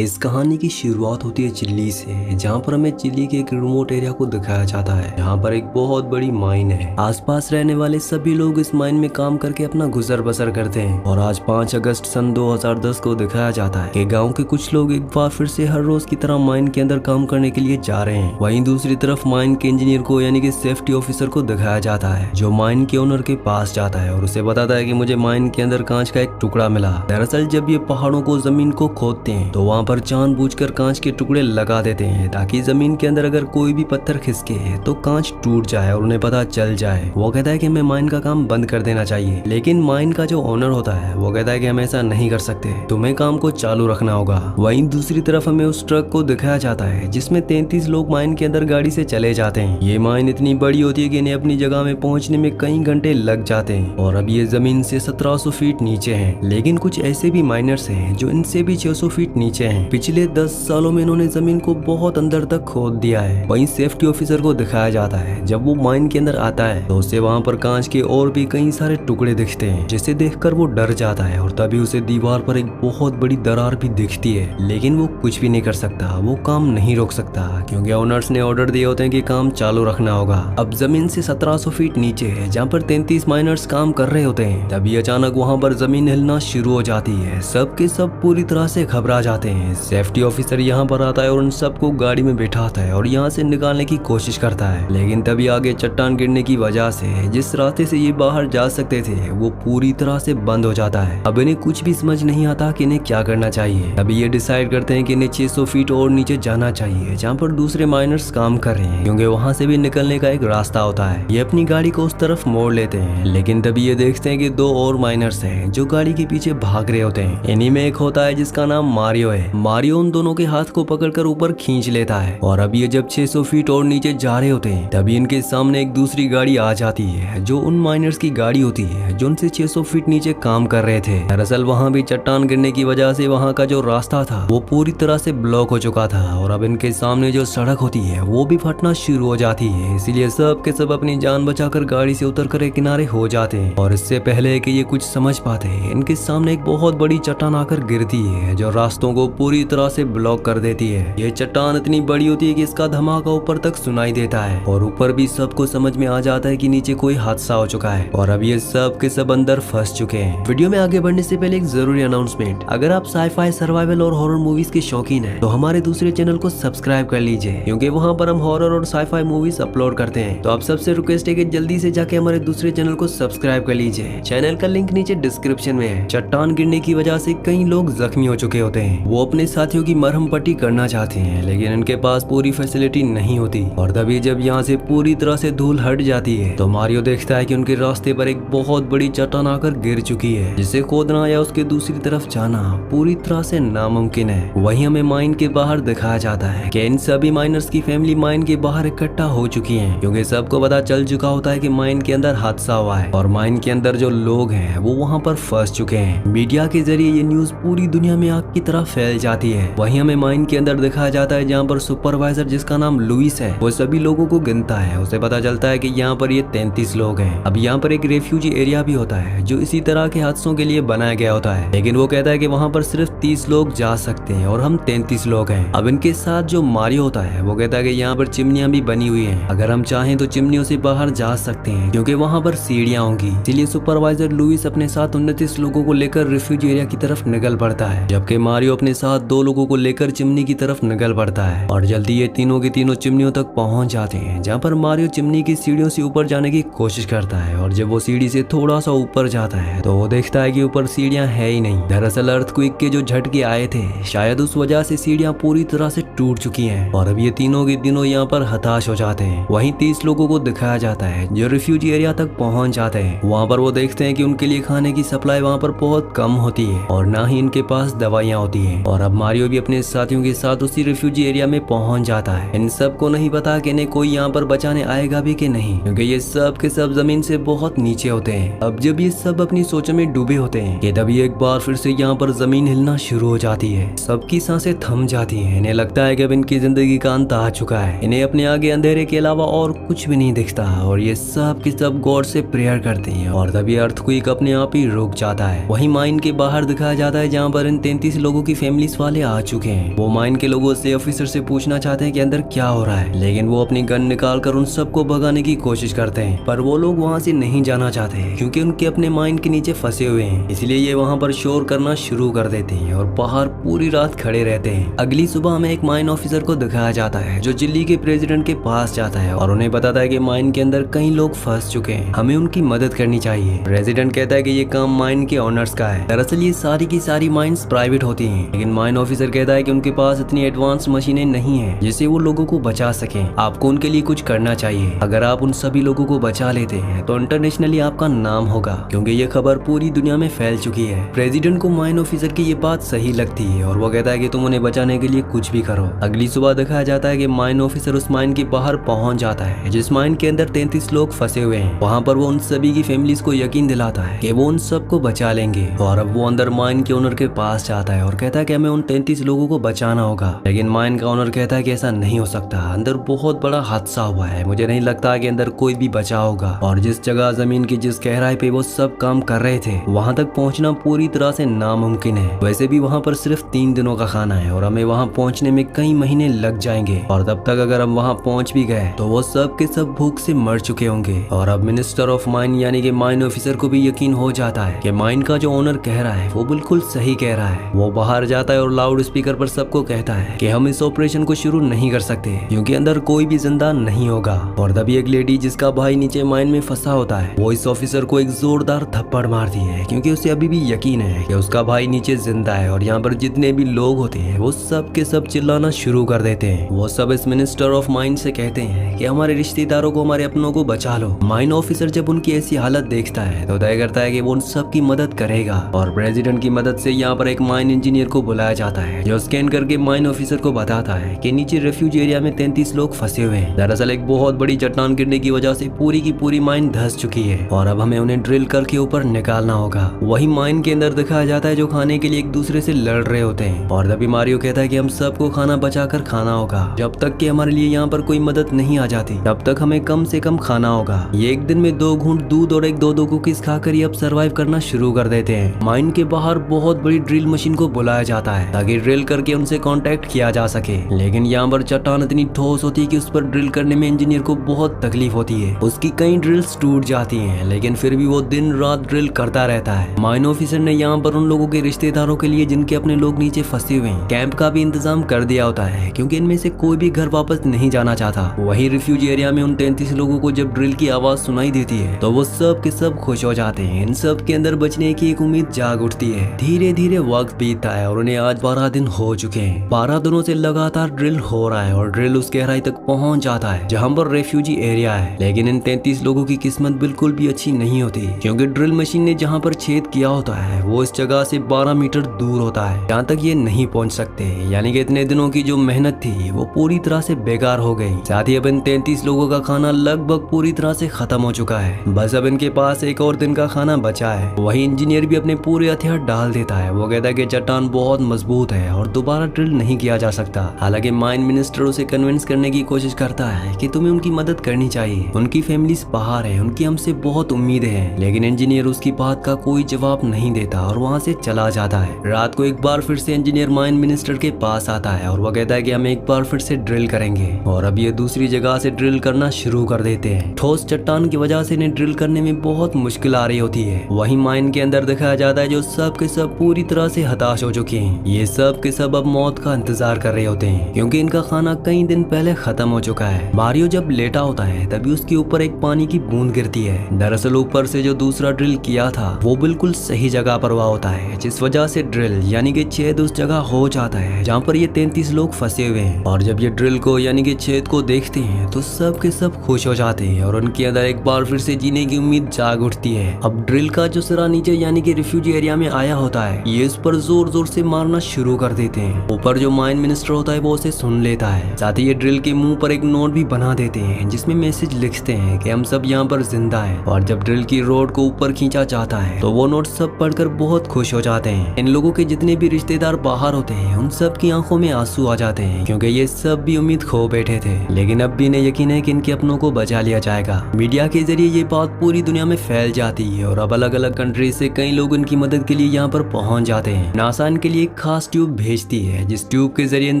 इस कहानी की शुरुआत होती है चिल्ली से, जहाँ पर हमें चिल्ली के एक रिमोट एरिया को दिखाया जाता है। यहाँ पर एक बहुत बड़ी माइन है। आसपास रहने वाले सभी लोग इस माइन में काम करके अपना गुजर बसर करते हैं। और आज 5 अगस्त सन 2010 को दिखाया जाता है कि गांव के कुछ लोग एक बार फिर से हर रोज की तरह माइन के अंदर काम करने के लिए जा रहे हैं। वहीं दूसरी तरफ माइन के इंजीनियर को यानी कि सेफ्टी ऑफिसर को दिखाया जाता है, जो माइन के ओनर के पास जाता है और उसे बताता है कि मुझे माइन के अंदर कांच का एक टुकड़ा मिला। दरअसल जब ये पहाड़ों को जमीन को खोदते हैं तो वहाँ पर जानबूझकर कांच के टुकड़े लगा देते हैं ताकि जमीन के अंदर अगर कोई भी पत्थर खिसके तो कांच टूट जाए और उन्हें पता चल जाए। वो कहता है कि हमें माइन का काम बंद कर देना चाहिए, लेकिन माइन का जो ओनर होता है वो कहता है कि हम ऐसा नहीं कर सकते, तुम्हें काम को चालू रखना होगा। वहीं दूसरी तरफ हमें उस ट्रक को दिखाया जाता है जिसमें 33 लोग माइन के अंदर गाड़ी से चले जाते हैं। ये माइन इतनी बड़ी होती है कि इन्हें अपनी जगह में पहुंचने में कई घंटे लग जाते हैं और अब ये जमीन से 1700 फीट नीचे है। लेकिन कुछ ऐसे भी माइनर्स हैं जो इनसे भी 600 फीट नीचे हैं। पिछले 10 सालों में इन्होंने जमीन को बहुत अंदर तक खोद दिया है। वहीं सेफ्टी ऑफिसर को दिखाया जाता है, जब वो माइन के अंदर आता है तो उसे वहाँ पर कांच के और भी कई सारे टुकड़े दिखते हैं, जिसे देखकर वो डर जाता है और तभी उसे दीवार पर एक बहुत बड़ी दरार भी दिखती है। लेकिन वो कुछ भी नहीं कर सकता, वो काम नहीं रोक सकता क्योंकि ओनर्स ने ऑर्डर दिए होते हैं कि काम चालू रखना होगा। अब जमीन से 1700 फीट नीचे है जहाँ पर 33 माइनर्स काम कर रहे होते हैं, तभी अचानक वहाँ पर जमीन हिलना शुरू हो जाती है। सब के सब पूरी तरह से घबरा जाते हैं। सेफ्टी ऑफिसर यहाँ पर आता है और उन सबको गाड़ी में बैठाता है और यहाँ से निकालने की कोशिश करता है, लेकिन तभी आगे चट्टान गिरने की वजह से जिस रास्ते से ये बाहर जा सकते थे वो पूरी तरह से बंद हो जाता है। अब इन्हें कुछ भी समझ नहीं आता कि इन्हें क्या करना चाहिए। अभी ये डिसाइड करते हैं कि इन्हें 600 फीट और नीचे जाना चाहिए जहाँ पर दूसरे माइनर्स काम कर रहे हैं, क्योंकि वहाँ से भी निकलने का एक रास्ता होता है। ये अपनी गाड़ी को उस तरफ मोड़ लेते हैं, लेकिन तभी ये देखते हैं कि 2 और माइनर्स हैं जो गाड़ी के पीछे भाग रहे होते हैं। इन्हीं में एक होता है जिसका नाम मारियो है। मारियो उन दोनों के हाथ को पकड़कर ऊपर खींच लेता है और अब ये जब 600 फीट और नीचे जा रहे होते हैं तभी इनके सामने एक दूसरी गाड़ी आ जाती है, जो उन माइनर्स की गाड़ी होती है जो उनसे 600 फीट नीचे काम कर रहे थे। दरअसल वहाँ भी चट्टान गिरने की वजह से वहाँ का जो रास्ता था वो पूरी तरह से ब्लॉक हो चुका था और अब इनके सामने जो सड़क होती है वो भी फटना शुरू हो जाती है। इसीलिए सब के सब अपनी जान बचाकर गाड़ी से उतरकर एक किनारे हो जाते हैं और इससे पहले कि ये कुछ समझ पाते इनके सामने एक बहुत बड़ी चट्टान आकर गिरती है जो रास्तों को पूरी तरह से ब्लॉक कर देती है। ये चट्टान इतनी बड़ी होती है कि इसका धमाका ऊपर तक सुनाई देता है और ऊपर भी सबको समझ में आ जाता है कि नीचे कोई हादसा हो चुका है और अब ये सब के सब अंदर फंस चुके हैं। वीडियो में आगे बढ़ने से पहले एक जरूरी अनाउंसमेंट, अगर आप साइफाई, सर्वाइवल और हॉरर मूवीज के शौकीन हैं तो हमारे दूसरे चैनल को सब्सक्राइब कर लीजिए, क्योंकि वहाँ पर हम हॉरर और साइफाई मूवीज अपलोड करते हैं। तो आप सबसे रिक्वेस्ट है कि जल्दी से जाके हमारे दूसरे चैनल को सब्सक्राइब कर लीजिए। चैनल का लिंक नीचे डिस्क्रिप्शन में है। चट्टान गिरने की वजह से कई लोग जख्मी हो चुके होते हैं। वो अपने साथियों की मरहम पट्टी करना चाहते हैं, लेकिन इनके पास पूरी फैसिलिटी नहीं होती और तभी जब यहाँ से पूरी तरह से धूल हट जाती है तो मारियो देखता है कि उनके रास्ते पर एक बहुत बड़ी चट्टान आकर गिर चुकी है, जिसे खोदना या उसके दूसरी तरफ जाना पूरी तरह से नामुमकिन है। वहीं हमें माइन के बाहर दिखाया जाता है कि इन सभी माइनर्स की फैमिली माइन के बाहर इकट्ठा हो चुकी है, क्योंकि सबको पता चल चुका होता है कि माइन के अंदर हादसा हुआ है और माइन के अंदर जो लोग हैं वो वहाँ पर फंस चुके हैं। मीडिया के जरिए ये न्यूज पूरी दुनिया में आग की तरह फैल जाती है। वहीं हमें माइन के अंदर दिखाया जाता है जहाँ पर सुपरवाइजर, जिसका नाम लुइस है, वो सभी लोगों को गिनता है। उसे पता चलता है कि यहाँ पर ये 33 लोग हैं। अब यहाँ पर एक रेफ्यूजी एरिया भी होता है जो इसी तरह के हादसों के लिए बनाया गया होता है, लेकिन वो कहता है कि वहाँ पर सिर्फ 30 लोग जा सकते हैं और हम 33 लोग हैं। अब इनके साथ जो मारियो होता है वो कहता है कि यहाँ पर चिमनियां भी बनी हुई हैं, अगर हम चाहें तो चिमनियों से बाहर जा सकते हैं क्योंकि वहाँ पर सीढ़ियां होंगी। इसीलिए सुपरवाइजर लुइस अपने साथ 29 लोगों को लेकर रेफ्यूजी एरिया की तरफ निकल पड़ता है, जबकि मारियो अपने साथ 2 लोगों को लेकर चिमनी की तरफ निकल पड़ता है और जल्दी ये तीनों की तीनों चिमनियों तक पहुंच जाते हैं, जहाँ पर मारियो चिमनी की सीढ़ियों से ऊपर जाने की कोशिश करता है और जब वो सीढ़ी से थोड़ा सा ऊपर जाता है तो वो देखता है कि ऊपर सीढ़ियां है ही नहीं। दरअसल अर्थक्वेक के जो झटके आए थे शायद उस वजह से सीढ़ियां पूरी तरह से टूट चुकी हैं और अब ये तीनों के तीनों यहाँ पर हताश हो जाते हैं। वहीं 30 लोगों को दिखाया जाता है जो रिफ्यूजी एरिया तक पहुंच जाते हैं। वहाँ पर वो देखते हैं कि उनके लिए खाने की सप्लाई वहाँ पर बहुत कम होती है और ना ही इनके पास दवाइयाँ होती है और अब मारियो भी अपने साथियों के साथ उसी रिफ्यूजी एरिया में पहुंच जाता है। इन सब को नहीं पता कि इन्हें कोई यहाँ पर बचाने आएगा भी कि नहीं, क्योंकि ये सब के सब जमीन से बहुत नीचे होते हैं। अब जब ये सब अपनी सोचों में डूबे होते हैं कि तभी एक बार फिर से यहाँ पर जमीन हिलना शुरू हो जाती है। सबकी सांसें थम जाती हैं। इन्हें लगता है कि अब इनकी जिंदगी का अंत आ चुका है। इन्हें अपने आगे अंधेरे के अलावा और कुछ भी नहीं दिखता और ये सब के सब गॉड से प्रेयर करते हैं और तभी अर्थक्वेक अपने आप ही रुक जाता है। वहीं माइन के बाहर दिखाया जाता है जहाँ पर इन 33 लोगों की फैमिली पुलिस वाले आ चुके हैं। वो माइन के लोगों से ऑफिसर से पूछना चाहते हैं कि अंदर क्या हो रहा है, लेकिन वो अपनी गन निकाल कर उन सबको भगाने की कोशिश करते हैं। पर वो लोग वहाँ से नहीं जाना चाहते क्योंकि उनके अपने माइन के नीचे फंसे हुए हैं, इसलिए ये वहाँ पर शोर करना शुरू कर देते हैं और बाहर पूरी रात खड़े रहते हैं। अगली सुबह हमें एक माइन ऑफिसर को दिखाया जाता है जो चिली के प्रेसिडेंट के पास जाता है और उन्हें बताता है कि माइन के अंदर कई लोग फंस चुके हैं, हमें उनकी मदद करनी चाहिए। प्रेसिडेंट कहता है कि ये काम माइन के ऑनर्स का है। दरअसल ये सारी की सारी माइंस प्राइवेट होती हैं, लेकिन माइन ऑफिसर कहता है कि उनके पास इतनी एडवांस मशीनें नहीं है जिससे वो लोगों को बचा सकें। आपको उनके लिए कुछ करना चाहिए। अगर आप उन सभी लोगों को बचा लेते हैं तो इंटरनेशनली आपका नाम होगा, क्योंकि ये खबर पूरी दुनिया में फैल चुकी है। प्रेसिडेंट को माइन ऑफिसर की ये बात सही लगती है और वो कहता है कि तुम उन्हें बचाने के लिए कुछ भी करो। अगली सुबह दिखाया जाता है कि माइन ऑफिसर उस माइन के बाहर पहुंच जाता है जिस माइन के अंदर 33 लोग फंसे हुए हैं। वहाँ पर वो उन सभी की फैमिलीज को यकीन दिलाता है कि वो उन सबको बचा लेंगे। और अब वो अंदर माइन के ओनर के पास जाता है और कहता है कि हमें उन 33 लोगों को बचाना होगा, लेकिन माइन का ओनर कहता है कि ऐसा नहीं हो सकता, अंदर बहुत बड़ा हादसा हुआ है, मुझे नहीं लगता कि अंदर कोई भी बचा होगा। और जिस जगह जमीन की जिस गहराई पे वो सब काम कर रहे थे वहाँ तक पहुँचना पूरी तरह से नामुमकिन है। वैसे भी वहाँ पर सिर्फ 3 दिनों का खाना है और हमें वहाँ पहुँचने में कई महीने लग जाएंगे, और तब तक अगर हम वहाँ पहुँच भी गए तो वो सब के सब भूख से मर चुके होंगे। और अब मिनिस्टर ऑफ माइन यानी कि माइन ऑफिसर को भी यकीन हो जाता है कि माइन का जो ओनर कह रहा है वो बिल्कुल सही कह रहा है। वो बाहर जाता है और लाउड स्पीकर पर सबको कहता है कि हम इस ऑपरेशन को शुरू नहीं कर सकते क्योंकि अंदर कोई भी जिंदा नहीं होगा। और तभी एक लेडी जिसका भाई नीचे माइन में फंसा होता है वो इस ऑफिसर को एक जोरदार थप्पड़ मारती है, क्योंकि उसे अभी भी यकीन है कि उसका भाई नीचे जिंदा है। और यहाँ पर जितने भी लोग होते हैं वो सब के सब चिल्लाना शुरू कर देते हैं। वो सब इस मिनिस्टर ऑफ माइन से कहते हैं कि हमारे रिश्तेदारों को, हमारे अपनों को बचा लो। माइन ऑफिसर जब उनकी ऐसी हालत देखता है तो तय करता है कि वो उन सब की मदद करेगा। और प्रेसिडेंट की मदद से यहाँ पर एक माइन इंजीनियर को बुलाया जाता है जो स्कैन करके माइन ऑफिसर को बताता है कि नीचे रेफ्यूज एरिया में 33 लोग फंसे हुए हैं। दरअसल एक बहुत बड़ी चट्टान गिरने की वजह से पूरी की पूरी माइन धंस चुकी है और अब हमें उन्हें ड्रिल करके ऊपर निकालना होगा। वही माइन के अंदर दिखाया जाता है जो खाने के लिए एक दूसरे से लड़ रहे होते हैं। और तभी मारियो कहता है कि हम सबको खाना बचाकर खाना होगा, जब तक कि हमारे लिए यहाँ पर कोई मदद नहीं आ जाती तब तक हमें कम से कम खाना होगा। ये एक दिन में 2 घूंट दूध और एक 2 कुकीज खाकर ये अब सर्वाइव करना शुरू कर देते हैं। माइन के बाहर बहुत बड़ी ड्रिल मशीन को बुलाया जाता है ताकि ड्रिल करके उनसे कांटेक्ट किया जा सके, लेकिन यहाँ पर चट्टान इतनी ठोस होती है कि उस पर ड्रिल करने में इंजीनियर को बहुत तकलीफ होती है। उसकी कई ड्रिल्स टूट जाती हैं, लेकिन फिर भी वो दिन रात ड्रिल करता रहता है। माइन ऑफिसर ने यहाँ पर उन लोगों के रिश्तेदारों के लिए जिनके अपने लोग नीचे फंसे हुए हैं कैंप का भी इंतजाम कर दिया होता है, क्योंकि इनमें से कोई भी घर वापस नहीं जाना चाहता। वही रिफ्यूजी एरिया में उन 33 लोगों को जब ड्रिल की आवाज सुनाई देती है तो वो सब के सब खुश हो जाते हैं। इन सब के अंदर बचने की एक उम्मीद जाग उठती है। धीरे धीरे वक्त बीतता है और उन्हें आज 12 दिन हो चुके हैं। 12 दिनों से लगातार ड्रिल हो रहा है और ड्रिल उस गहराई तक पहुंच जाता है जहां पर रेफ्यूजी एरिया है, लेकिन इन 33 लोगों की किस्मत बिल्कुल भी अच्छी नहीं होती, क्योंकि ड्रिल मशीन ने जहां पर छेद किया होता है वो इस जगह से 12 मीटर दूर होता है, जहाँ तक ये नहीं पहुँच सकते। यानी कि इतने दिनों की जो मेहनत थी वो पूरी तरह से बेकार हो गई। साथ ही अब इन 33 लोगों का खाना लगभग पूरी तरह से खत्म हो चुका है। बस अब इनके पास एक और दिन का खाना बचा है। वही इंजीनियर भी अपने पूरे हथियार डाल देता है। वो कहता है कि चट्टान बहुत मजबूत है और दोबारा ड्रिल नहीं किया जा सकता। हालांकि माइन मिनिस्टर उसे कन्विंस करने की कोशिश करता है कि तुम्हें उनकी मदद करनी चाहिए, उनकी फैमिलीज बाहर है, उनकी हमसे बहुत उम्मीदें हैं। लेकिन इंजीनियर उसकी बात का कोई जवाब नहीं देता और वहाँ से चला जाता है। रात को एक बार फिर से इंजीनियर माइन मिनिस्टर के पास आता है और वो कहता है कि हम एक बार फिर से ड्रिल करेंगे। और अब ये दूसरी जगह से ड्रिल करना शुरू कर देते हैं। ठोस चट्टान की वजह से इन्हें ड्रिल करने में बहुत मुश्किल आ रही होती है। वही माइन के अंदर दिखाया जाता है जो सब के सब पूरी तरह से हताश हो चुके हैं। ये सब के सब अब मौत का इंतजार कर रहे होते हैं, क्योंकि इनका खाना कई दिन पहले खत्म हो चुका है। मारियो जब लेटा होता है तभी उसके ऊपर एक पानी की बूंद गिरती है। दरअसल ऊपर से जो दूसरा ड्रिल किया था वो बिल्कुल सही जगह पर हुआ होता है, जिस वजह से ड्रिल यानी कि छेद उस जगह हो जाता है जहाँ पर ये 33 लोग फंसे हुए हैं। और जब ये ड्रिल को यानी कि छेद को देखते हैं तो सब के सब खुश हो जाते हैं और उनके अंदर एक बार फिर से जीने की उम्मीद जाग उठती है। अब ड्रिल का जो सिरा नीचे यानी कि रिफ्यूजी एरिया में आया होता है ये इस पर जोर जोर से मारना शुरू कर देते हैं। ऊपर जो माइन मिनिस्टर होता है वो उसे सुन लेता है। साथ ही ये ड्रिल के मुंह पर एक नोट भी बना देते हैं जिसमें मैसेज लिखते हैं कि हम सब यहाँ पर जिंदा हैं। और जब ड्रिल की रोड को ऊपर खींचा जाता है तो वो नोट सब पढ़कर बहुत खुश हो जाते हैं। इन लोगों के जितने भी रिश्तेदार बाहर होते हैं उन सब की आंखों में आंसू आ जाते हैं, क्योंकि ये सब भी उम्मीद खो बैठे थे। लेकिन अब भी इन्हें यकीन है कि इनके अपनों को बचा लिया जाएगा। मीडिया के जरिए ये बात पूरी दुनिया में फैल जाती है और अब अलग अलग कंट्री से कई लोग इनकी मदद के लिए यहाँ पर पहुंच जाते हैं। नासा इनके लिए एक खास ट्यूब भेजती है, जिस ट्यूब के जरिए इन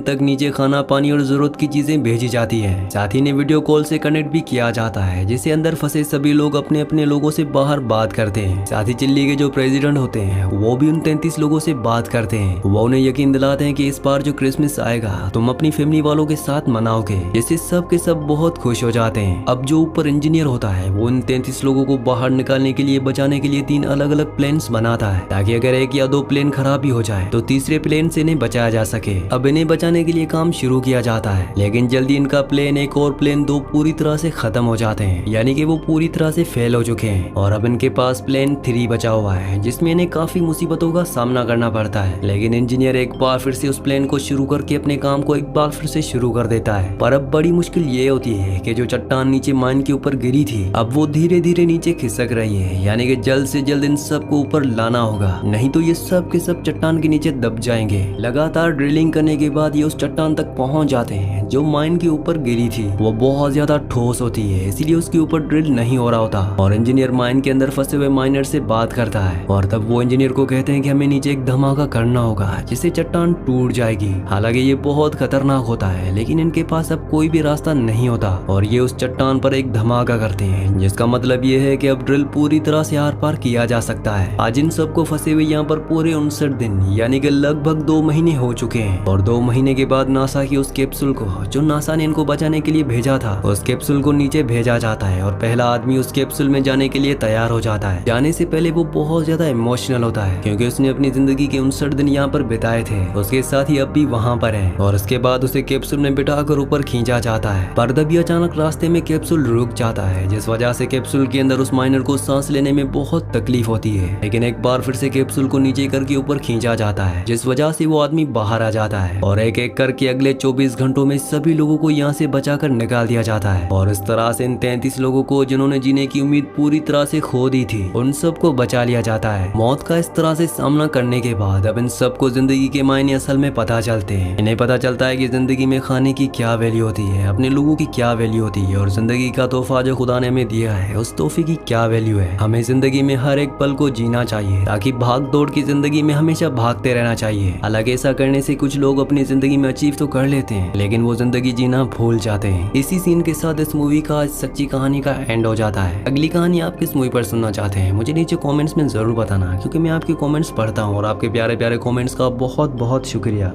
तक नीचे खाना, पानी और जरूरत की चीजें भेजी जाती हैं। साथ ही इन्हें वीडियो कॉल से कनेक्ट भी किया जाता है, जिससे अंदर फंसे सभी लोग अपने अपने लोगों से बाहर बात करते हैं। साथ ही चिल्ली के जो प्रेसिडेंट होते हैं वो भी उन 33 लोगों से बात करते हैं। वो उन्हें यकीन दिलाते हैं कि इस बार जो क्रिसमस आएगा तुम अपनी फैमिली वालों के साथ मनाओगे, जिससे सब के सब बहुत खुश हो जाते हैं। अब जो ऊपर इंजीनियर होता है वो उन 33 लोगों को बाहर निकालने के लिए, बचाने के लिए 3 अलग अलग प्लेन्स बनाता है, ताकि अगर 1 या 2 प्लेन खराब भी हो जाए तो तीसरे प्लेन से इन्हें बचाया जा सके। अब इन्हें बचाने के लिए काम शुरू किया जाता है, लेकिन जल्दी इनका प्लेन 1 और प्लेन 2 पूरी तरह से खत्म हो जाते हैं, यानी कि वो पूरी तरह से फेल हो चुके हैं। और अब इनके पास प्लेन 3 बचा हुआ है, जिसमें इन्हें काफी मुसीबतों का सामना करना पड़ता है। लेकिन इंजीनियर एक बार फिर से उस प्लेन को शुरू करके अपने काम को एक बार फिर से शुरू कर देता है। पर अब बड़ी मुश्किल ये होती है कि जो चट्टान नीचे माइन के ऊपर गिरी थी, अब वो धीरे धीरे नीचे खिसक रही है, यानी कि जल्द से जल्द इन सबको ऊपर लाना होगा, नहीं तो ये सब के सब चट्टान के नीचे दब जाएंगे। लगातार ड्रिलिंग करने के बाद ये उस चट्टान तक पहुंच जाते हैं जो माइन के ऊपर गिरी थी। वो बहुत ज्यादा ठोस होती है, इसीलिए उसके ऊपर ड्रिल नहीं हो रहा होता। और इंजीनियर माइन के अंदर फंसे हुए माइनर से बात करता है, और तब वो इंजीनियर को कहते हैं कि हमें नीचे एक धमाका करना होगा, जिससे चट्टान टूट जाएगी। हालांकि ये बहुत खतरनाक होता है, लेकिन इनके पास अब कोई भी रास्ता नहीं होता, और ये उस चट्टान पर एक धमाका करते हैं, जिसका मतलब ये है कि अब ड्रिल पूरी तरह से आर पार किया जा सकता है। आज इन सबको फंसे हुए यहाँ पर पूरे 59 दिन यानी कि लगभग 2 महीने हो चुके हैं। और 2 महीने के बाद नासा की उस कैप्सूल को, जो नासा ने इनको बचाने के लिए भेजा था, उस कैप्सूल को नीचे भेजा जाता है, और पहला आदमी उस कैप्सूल में जाने के लिए तैयार हो जाता है। जाने से पहले वो बहुत ज्यादा इमोशनल होता है, क्योंकि उसने अपनी जिंदगी के 59 दिन यहाँ पर बिताए थे, उसके साथ ही अब भी वहाँ पर है। और उसके बाद उसे कैप्सूल में बिठाकर ऊपर खींचा जाता है, पर तभी अचानक रास्ते में कैप्सूल रुक जाता है, जिस वजह से कैप्सूल के अंदर उस माइनर को सांस लेने में बहुत तकलीफ होती है। लेकिन एक बार फिर से कैप्सूल को नीचे करके ऊपर खींचा जाता है, जिस वजह से वो आदमी बाहर आ जाता है, और एक एक करके अगले 24 घंटों में सभी लोगों को यहाँ से बचाकर निकाल दिया जाता है। और इस तरह से इन 33 लोगों को, जिन्होंने जीने की उम्मीद पूरी तरह से खो दी थी, उन सबको बचा लिया जाता है। मौत का इस तरह से सामना करने के बाद अब इन सबको जिंदगी के मायने असल में पता चलते हैं। इन्हें पता चलता है कि जिंदगी में खाने की क्या वैल्यू होती है, अपने लोगों की क्या वैल्यू होती है, और जिंदगी का तोहफा जो खुदा ने हमें दिया है, उस तोहफे की क्या वैल्यू है। हमें जिंदगी में हर एक पल को जीना चाहिए, ताकि भाग दौड़ की जिंदगी में हमेशा भागते रहना चाहिए। हालांकि ऐसा करने से कुछ लोग अपनी जिंदगी में अचीव तो कर लेते हैं, लेकिन वो जिंदगी जीना भूल जाते हैं। इसी सीन के साथ इस मूवी का सच्ची कहानी का एंड हो जाता है। अगली कहानी आप किस मूवी पर सुनना चाहते हैं मुझे नीचे कमेंट्स में जरूर बताना, क्योंकि मैं आपके कमेंट्स पढ़ता हूँ, और आपके प्यारे प्यारे कमेंट्स का बहुत बहुत शुक्रिया।